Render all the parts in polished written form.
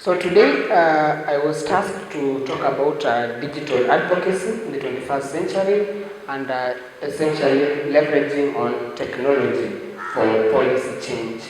So today I was tasked to talk about digital advocacy in the 21st century and essentially leveraging on technology for policy change.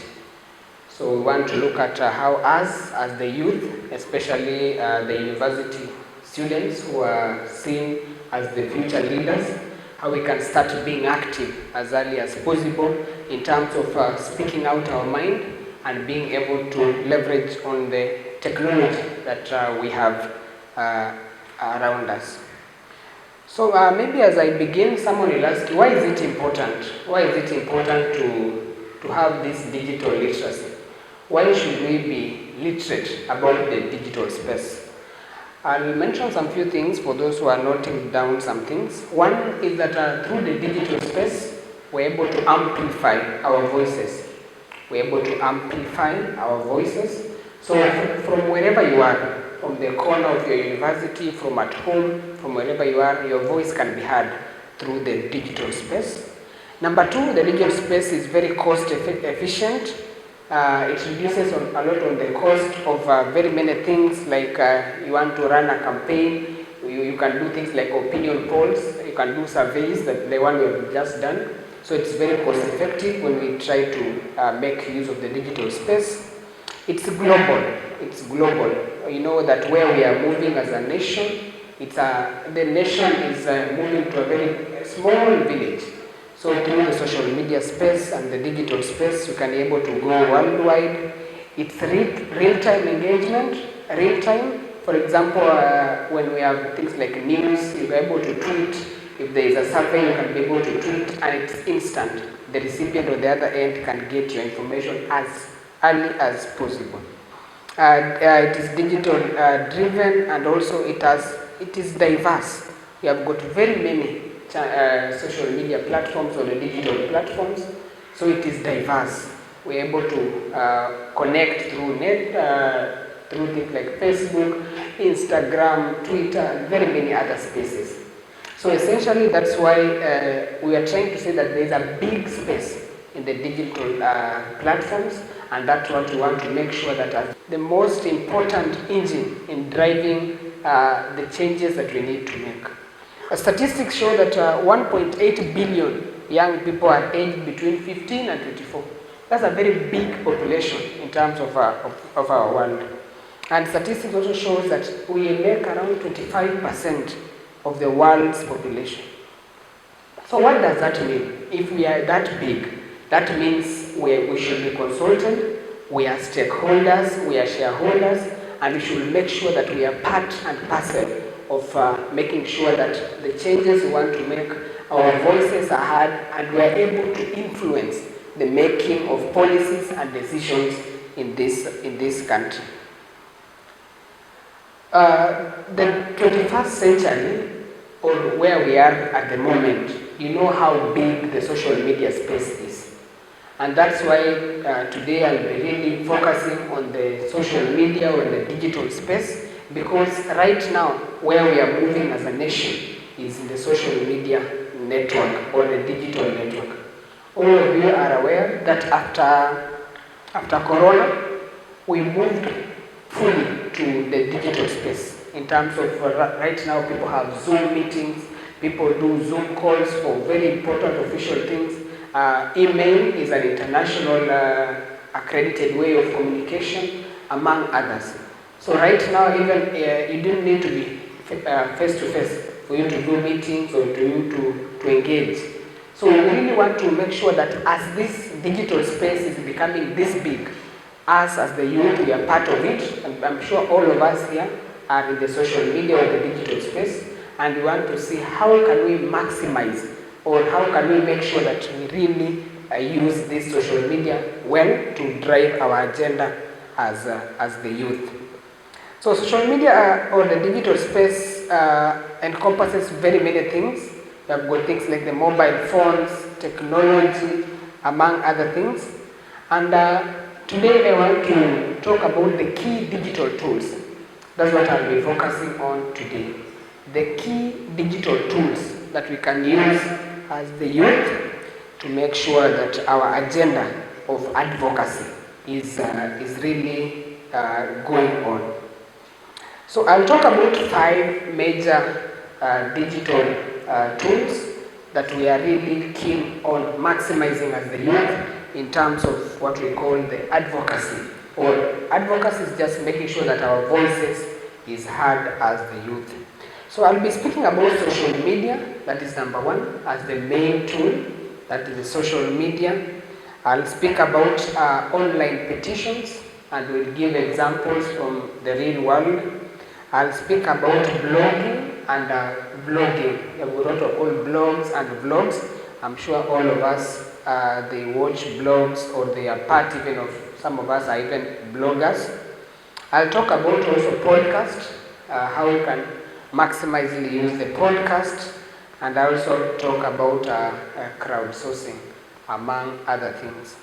So we want to look at how us as the youth, especially the university students who are seen as the future leaders, how we can start being active as early as possible in terms of speaking out our mind and being able to leverage on the technology that we have around us. So maybe as I begin, someone will ask, why is it important? Why is it important to have this digital literacy? Why should we be literate about the digital space? I'll mention some few things for those who are noting down some things. One is that through the digital space, we're able to amplify our voices. We're able to amplify our voices. So from wherever you are, from the corner of your university, from at home, from wherever you are, your voice can be heard through the digital space. Number two, the digital space is very cost efficient. It reduces a lot on the cost of very many things, like you want to run a campaign, you can do things like opinion polls, you can do surveys, like the one we have just done. So it's very cost effective when we try to make use of the digital space. It's global. It's global. You know that where we are moving as a nation, the nation is moving to a very small village. So through the social media space and the digital space, you can be able to go worldwide. It's real-time engagement, real-time. For example, when we have things like news, you're able to tweet. If there is a survey, you can be able to tweet, and it's instant. The recipient on the other end can get your information as early as possible. It is digital driven, and also it is diverse. We have got very many social media platforms or the digital platforms, so it is diverse. We're able to connect through through things like Facebook, Instagram, Twitter, and very many other spaces. So essentially, that's why we are trying to say that there is a big space in the digital platforms, and that's what we want to make sure that as the most important engine in driving the changes that we need to make. Statistics show that 1.8 billion young people are aged between 15 and 24. That's a very big population in terms of our world. And statistics also shows that we make around 25% of the world's population. So what does that mean? If we are that big, that means we should be consulted, we are stakeholders, we are shareholders, and we should make sure that we are part and parcel of making sure that the changes we want to make, our voices are heard, and we are able to influence the making of policies and decisions in this country. The 21st century, or where we are at the moment, you know how big the social media space is. And that's why today I'll be really focusing on the social media or the digital space, because right now where we are moving as a nation is in the social media network or the digital network. All of you are aware that after Corona, we moved fully to the digital space in terms of right now people have Zoom meetings, people do Zoom calls for very important official things. Email is an international accredited way of communication, among others. So right now, even you didn't need to be face-to-face for you to do meetings or to you to engage. So we really want to make sure that as this digital space is becoming this big, us as the youth, we are part of it, and I'm sure all of us here are in the social media or the digital space, and we want to see how can we maximize or how can we make sure that we really use this social media well to drive our agenda as the youth. So social media or the digital space encompasses very many things. We have got things like the mobile phones, technology, among other things. And today I want to talk about the key digital tools. That's what I'll be focusing on today. The key digital tools that we can use as the youth to make sure that our agenda of advocacy is really going on. So I'll talk about 5 major digital tools that we are really keen on maximizing as the youth in terms of what we call the advocacy. Or advocacy is just making sure that our voices is heard as the youth. So I'll be speaking about social media, that is number 1, as the main tool, that is the social media. I'll speak about online petitions and we'll give examples from the real world. I'll speak about blogging and vlogging. We wrote all blogs and vlogs. I'm sure all of us, they watch blogs or they are part even of, some of us are even bloggers. I'll talk about also podcast, how we can maximizely use the podcast, and I also talk about crowdsourcing, among other things.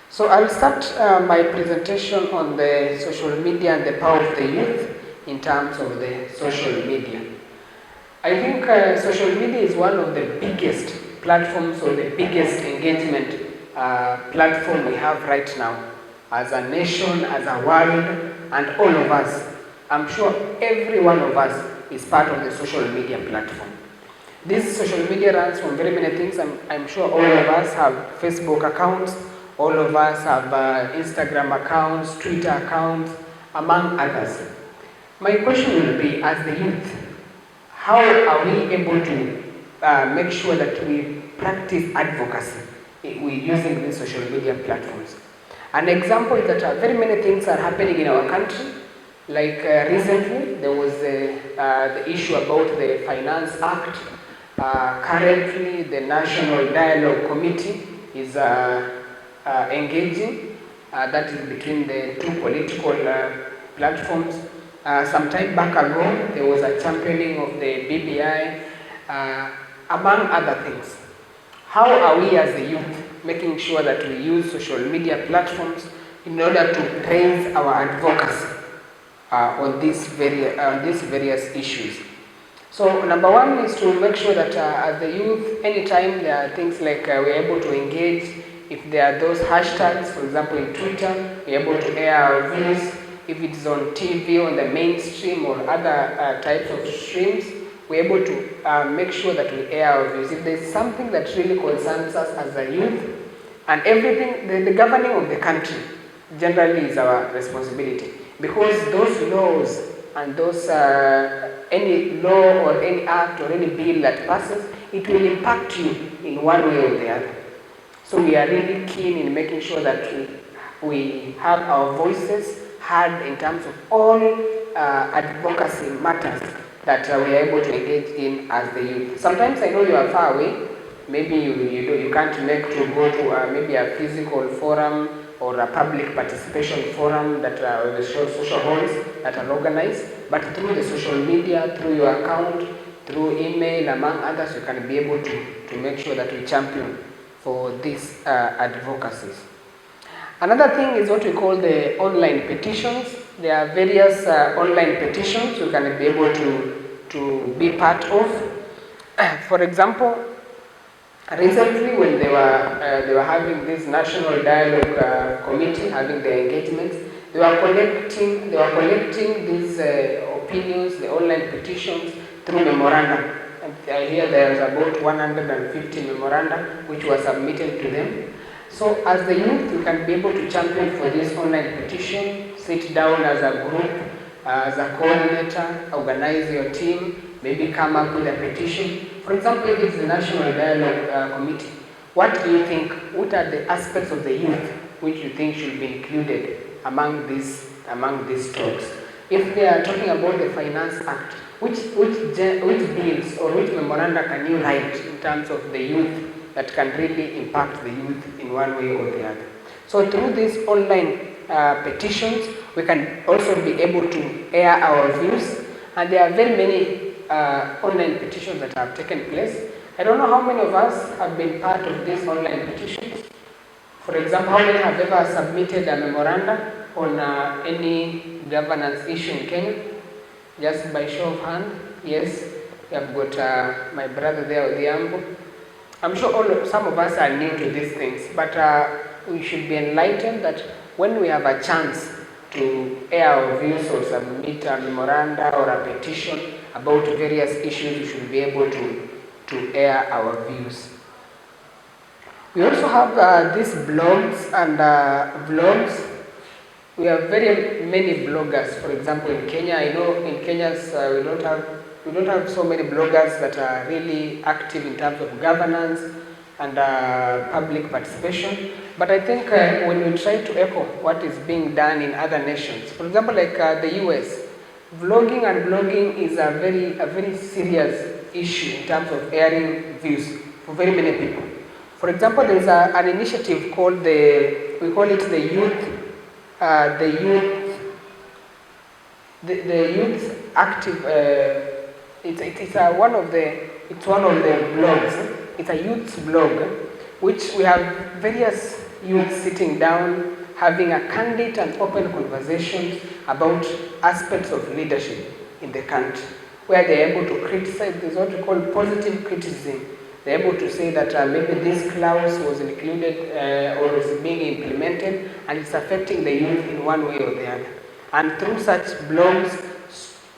So I'll start my presentation on the social media and the power of the youth in terms of the social media. I think social media is one of the biggest platforms or the biggest engagement platform we have right now as a nation, as a world, and all of us. I'm sure every one of us is part of the social media platform. This social media runs from very many things. I'm sure all of us have Facebook accounts, all of us have Instagram accounts, Twitter accounts, among others. My question will be, as the youth, how are we able to make sure that we practice advocacy using these social media platforms? An example is that very many things are happening in our country. Like recently, there was the issue about the Finance Act. Currently, the National Dialogue Committee is engaging, that is between the two political platforms. Some time back ago, there was a championing of the BBI, among other things. How are we as the youth making sure that we use social media platforms in order to raise our advocacy on these various issues? So number 1 is to make sure that as the youth, anytime there are things like we're able to engage. If there are those hashtags, for example in Twitter, we're able to air our views. If it's on TV, on the mainstream or other types of streams, we're able to make sure that we air our views. If there's something that really concerns us as a youth, and everything, the governing of the country generally is our responsibility, because those laws and those any law or any act or any bill that passes, it will impact you in one way or the other. So we are really keen in making sure that we have our voices heard in terms of all advocacy matters that we are able to engage in as the youth. Sometimes I know you are far away. Maybe you can't make to go to maybe a physical forum or a public participation forum that the social halls that are organized, but through the social media, through your account, through email, among others, you can be able to make sure that we champion for these advocacies. Another thing is what we call the online petitions. There are various online petitions you can be able to be part of. For example, recently when they were having this National Dialogue Committee having their engagements, they were collecting these opinions, the online petitions, through memoranda. And I hear there's about 150 memoranda which were submitted to them. So as the youth, you can be able to champion for this online petition, sit down as a group, as a coordinator, organize your team, maybe come up with a petition. For example, if it's the National Dialogue Committee, what do you think, what are the aspects of the youth which you think should be included among these talks? If they are talking about the Finance Act, which bills or which memoranda can you write in terms of the youth that can really impact the youth in one way or the other? So through these online petitions, we can also be able to air our views, and there are very many online petitions that have taken place. I don't know how many of us have been part of these online petitions. For example, how many have ever submitted a memoranda on any governance issue in Kenya? Just by show of hand. Yes, we have got my brother there, Odhiambo. I'm sure some of us are new to these things, but we should be enlightened that when we have a chance to air our views or submit a memoranda or a petition about various issues, we should be able to air our views. We also have these blogs and vlogs. We have very many bloggers. For example, in Kenya, I know in Kenya we don't have so many bloggers that are really active in terms of governance and public participation. But I think when we try to echo what is being done in other nations, for example, like the US, vlogging and blogging is a very serious issue in terms of airing views for very many people. For example, there is an initiative called we call it the youth active. It's one of the blogs. It's a youth blog, which we have various youth sitting down, having a candid and open conversation about aspects of leadership in the country, where they're able to criticize. There's what we call positive criticism. They're able to say that maybe this clause was included or is being implemented and it's affecting the youth in one way or the other. And through such blogs,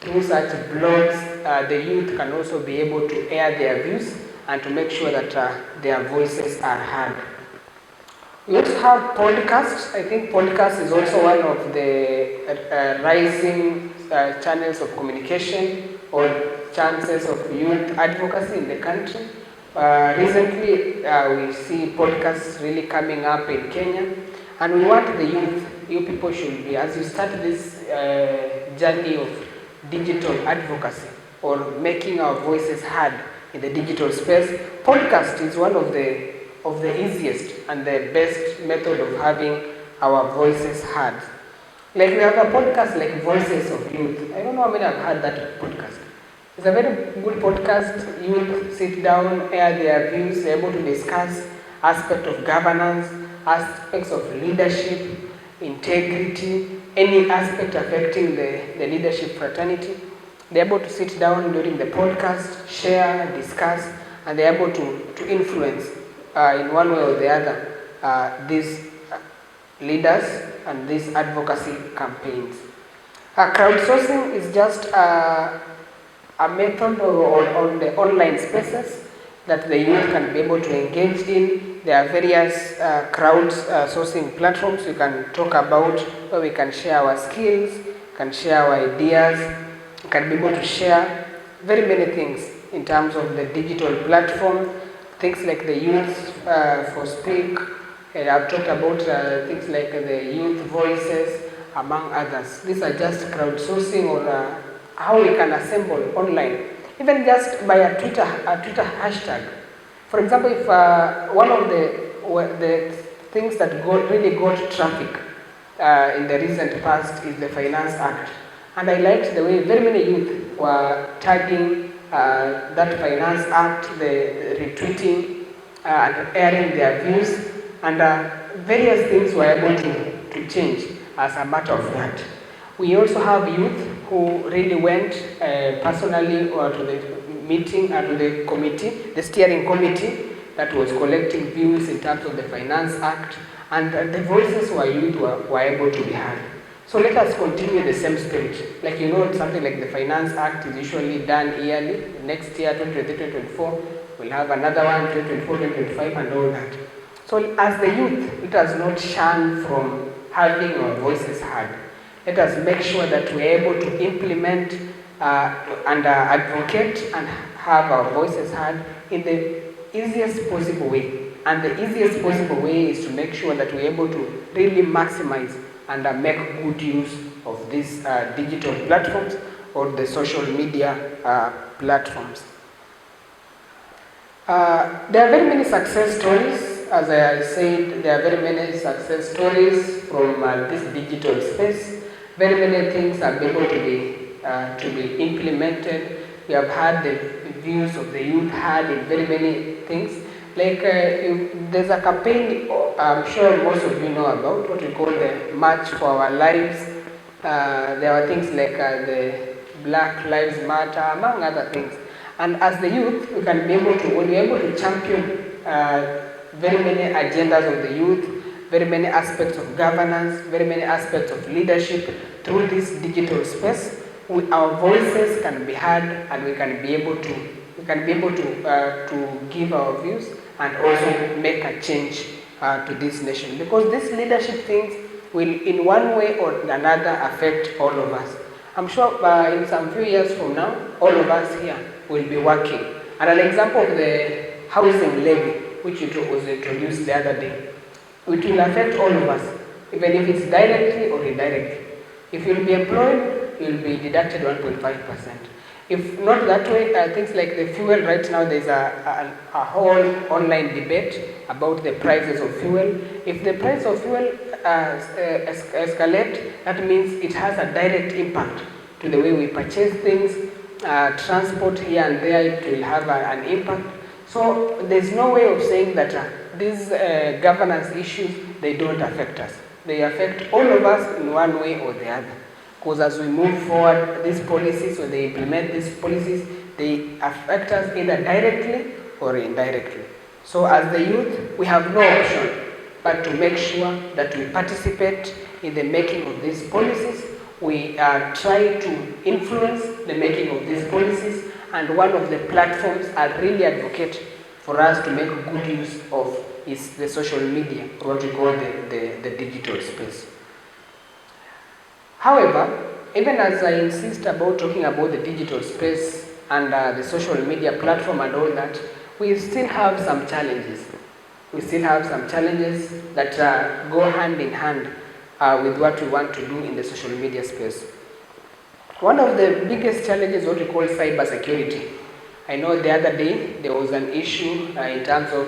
the youth can also be able to air their views and to make sure that their voices are heard. We also have podcasts. I think podcast is also one of the rising channels of communication or chances of youth advocacy in the country. Recently, we see podcasts really coming up in Kenya, and we want the you people should be, as you start this journey of digital advocacy or making our voices heard in the digital space, podcast is one of the easiest and the best method of having our voices heard. Like we have a podcast like Voices of Youth. I don't know how many have heard that podcast. It's a very good podcast. Youth sit down, air their views, they're able to discuss aspects of governance, aspects of leadership, integrity, any aspect affecting the leadership fraternity. They're able to sit down during the podcast, share, discuss, and they're able to influence in one way or the other these leaders and these advocacy campaigns. Crowdsourcing is just a method on the online spaces that the youth can be able to engage in. There are various crowdsourcing platforms we can talk about where we can share our skills, can share our ideas, can be able to share very many things in terms of the digital platform, things like the Youth for Speak. I've talked about things like the youth voices, among others. These are just crowdsourcing or how we can assemble online, even just by a Twitter hashtag. For example, if one of the things that really got traffic in the recent past is the Finance Act, and I liked the way very many youth were tagging that Finance Act, the retweeting and airing their views, and various things were able to change as a matter of that. We also have youth who really went personally or to the meeting and to the committee, the steering committee that was collecting views in terms of the Finance Act, and the voices were youth were able to be heard. So let us continue the same spirit. Like something like the Finance Act is usually done yearly. Next year, 2023-2024, we'll have another one, 2024-2025, and all that. So as the youth, let us not shun from having our voices heard. Let us make sure that we're able to implement and advocate and have our voices heard in the easiest possible way. And the easiest possible way is to make sure that we're able to really maximize and make good use of these digital platforms or the social media platforms. There are very many success stories. As I said, there are very many success stories from this digital space. Very many things are able to be implemented. We have had the views of the youth heard in very many things. Like there's a campaign I'm sure most of you know about, what we call the March for Our Lives. There are things like the Black Lives Matter, among other things. And as the youth, when we're able to champion very many agendas of the youth, very many aspects of governance, very many aspects of leadership through this digital space. Our voices can be heard, and we can be able to give our views and also make a change to this nation, because these leadership things will in one way or another affect all of us. I'm sure in some few years from now, all of us here will be working. And an example of the housing levy, which was introduced the other day, it will affect all of us, even if it's directly or indirectly. If you'll be employed, you'll be deducted 1.5%. If not that way, things like the fuel right now, there's a whole online debate about the prices of fuel. If the price of fuel escalate, that means it has a direct impact to the way we purchase things, transport here and there, it will have an impact. So there's no way of saying that these governance issues, they don't affect us. They affect all of us in one way or the other. Because as we move forward, these policies, when they implement these policies, they affect us either directly or indirectly. So as the youth, we have no option but to make sure that we participate in the making of these policies. We try to influence the making of these policies, and one of the platforms I really advocate for us to make good use of is the social media, or what we call the digital space. However, even as I insist about talking about the digital space and the social media platform and all that, we still have some challenges. We still have some challenges that go hand in hand with what we want to do in the social media space. One of the biggest challenges is what we call cyber security. I know the other day there was an issue in terms of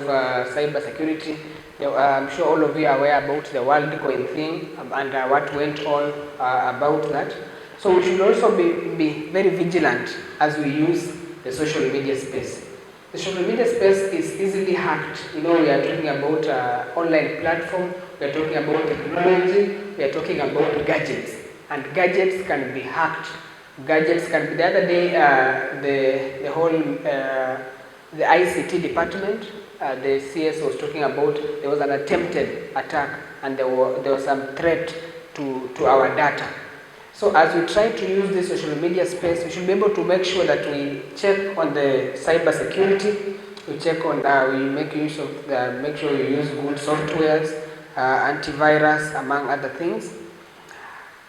cyber security. I'm sure all of you are aware about the WorldCoin thing and what went on about that. So we should also be very vigilant as we use the social media space. The social media space is easily hacked. You know, we are talking about online platform, we are talking about technology, we are talking about gadgets. And gadgets can be hacked. Gadgets can be, the other day, the whole, the ICT department, the CS was talking about, there was an attempted attack and there was some threat to our data. So as we try to use this social media space, we should be able to make sure that we check on the cyber security, we check on, we make use of, make sure we use good softwares, antivirus, among other things.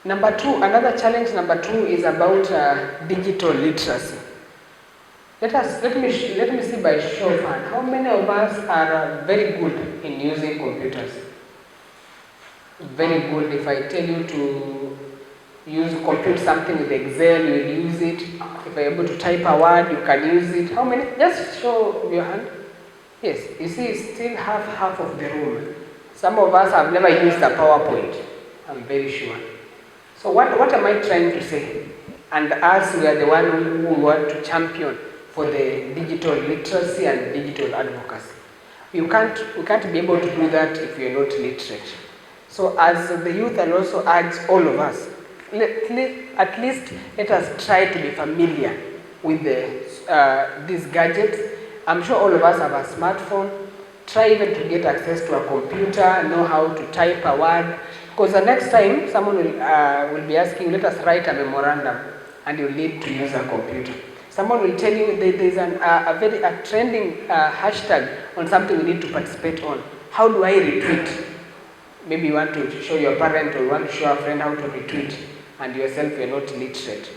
Number two, another challenge number two is about digital literacy. Let me see by show of hand, how many of us are very good in using computers? Very good. If I tell you to compute something with Excel, you will use it. If you're able to type a word, you can use it. How many? Just show your hand. Yes, you see, it's still half of the room. Some of us have never used a PowerPoint, I'm very sure. So what am I trying to say? And us, we are the one who want to champion for the digital literacy and digital advocacy. We can't be able to do that if you're not literate. So as the youth, and also urge all of us, at least let us try to be familiar with these gadgets. I'm sure all of us have a smartphone. Try even to get access to a computer, know how to type a word. Because the next time someone will be asking, let us write a memorandum, and you need to use a computer. Someone will tell you there's a trending hashtag on something we need to participate on. How do I retweet? Maybe you want to show your parent or you want to show a friend how to retweet, and yourself you're not literate.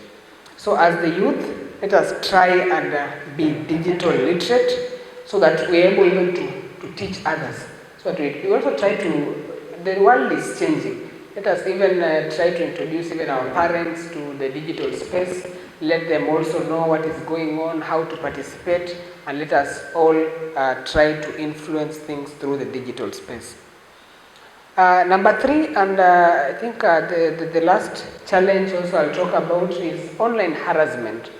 So as the youth, let us try and be digital literate so that we're able even to teach others. So that we also try to, the world is changing. Let us even try to introduce even our parents to the digital space. Let them also know what is going on, how to participate, and let us all try to influence things through the digital space. Number three, and I think the last challenge also I'll talk about is online harassment.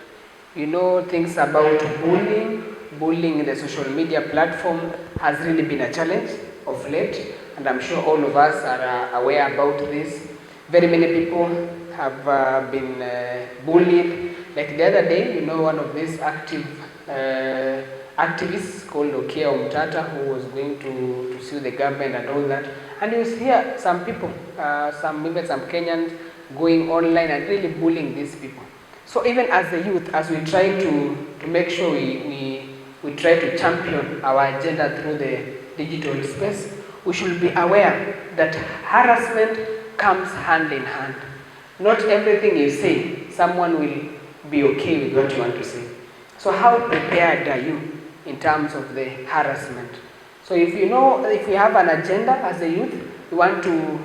You know, things about bullying. Bullying in the social media platform has really been a challenge of late, and I'm sure all of us are aware about this. Very many people have been bullied. Like the other day, you know, one of these active activist called Okia Omtata, who was going to sue the government and all that. And you hear some people, even some Kenyans, going online and really bullying these people. So even as the youth, as we try to make sure we try to champion our agenda through the digital space, we should be aware that harassment comes hand in hand. Not everything you say, someone will be okay with what you want to say. So how prepared are you in terms of the harassment? So if you know, if we have an agenda as a youth, we want to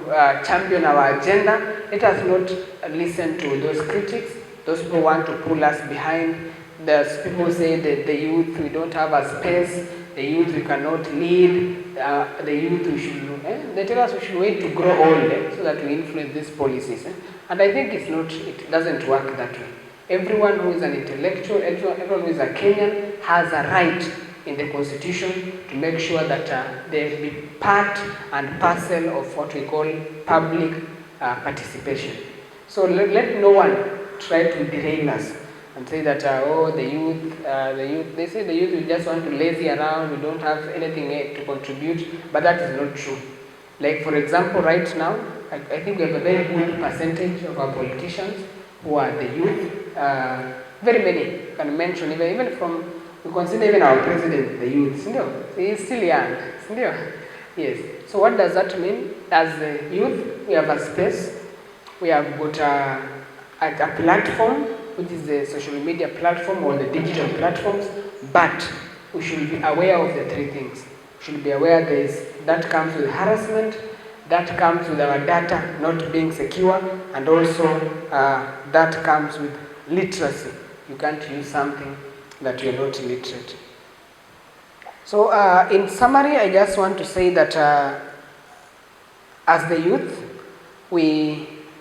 champion our agenda, let us not listen to those critics, those people want to pull us behind. There's people say that the youth, we don't have a space, the youth we cannot lead, the youth we should, they tell us we should wait to grow old so that we influence these policies. And I think it doesn't work that way. Everyone who is an intellectual, everyone who is a Kenyan has a right in the constitution to make sure that they be part and parcel of what we call public participation. So let no one try to derail us and say that, the youth, they say the youth will just want to lazy around, we don't have anything to contribute, but that is not true. Like for example, right now, I think we have a very good percentage of our politicians who are the youth. Very many, you can mention, even from, we consider even our president the youth, he is still young, yes. So what does that mean? As the youth, we have a space, we have got a platform, which is the social media platform or the digital platforms, but we should be aware of the three things. We should be aware that comes with harassment, that comes with our data not being secure, and also that comes with literacy. You can't use something that you're not literate. So in summary, I just want to say that as the youth,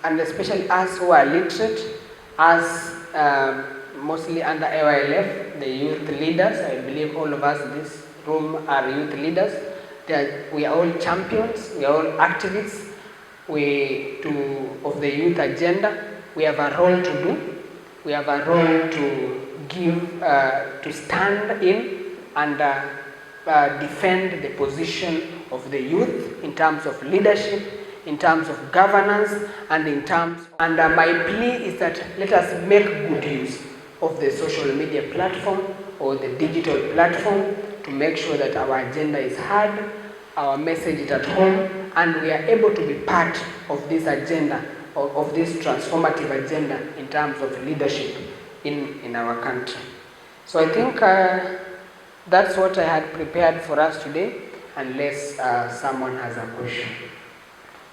and especially us who are literate, as mostly under AYLF, the youth leaders, I believe all of us in this room are youth leaders. We are all champions, we are all activists of the youth agenda. We have a role to do. We have a role to give, to stand in and defend the position of the youth in terms of leadership, in terms of governance, and in terms, and my plea is that let us make good use of the social media platform or the digital platform to make sure that our agenda is heard, our message is at home, and we are able to be part of this agenda, of this transformative agenda in terms of leadership in our country. So I think that's what I had prepared for us today, unless someone has a question.